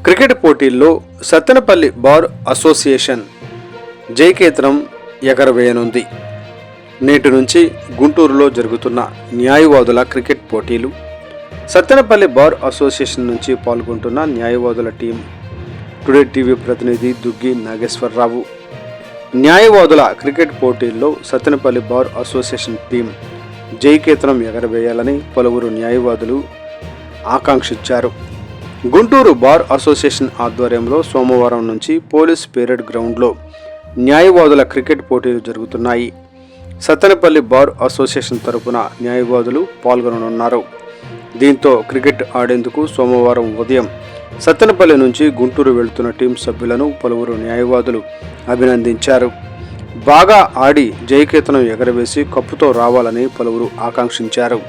Cricket పోటీల్లో Sattenapalli bar association జయకేతనం ఎగరవేయనుంది. నేటి నుంచి గుంటూరులో జరుగుతున్న న్యాయవాదుల క్రికెట్ పోటీలు. సత్తెనపల్లి బార్ అసోసియేషన్ నుంచి పాల్గొంటున్న న్యాయవాదుల టీం. టుడే టీవీ ప్రతినిధి దుగ్గి నాగేశ్వరరావు. న్యాయవాదుల క్రికెట్ పోటీల్లో సత్తెనపల్లి బార్ అసోసియేషన్ టీం జయకేతనం ఎగరవేయాలని పలువురు న్యాయవాదులు ఆకాంక్షించారు. గుంటూరు బార్ అసోసియేషన్ ఆధ్వర్యంలో సోమవారం నుంచి పోలీస్ పెరేడ్ గ్రౌండ్లో న్యాయవాదుల క్రికెట్ పోటీలు జరుగుతున్నాయి. సత్తెనపల్లి బార్ అసోసియేషన్ తరపున న్యాయవాదులు పాల్గొననున్నారు. దీంతో క్రికెట్ ఆడేందుకు సోమవారం ఉదయం సత్తెనపల్లి నుంచి గుంటూరు వెళ్తున్న టీం సభ్యులను పలువురు న్యాయవాదులు అభినందించారు. బాగా ఆడి జయకేతనం ఎగరవేసి కప్పుతో రావాలని పలువురు ఆకాంక్షించారు.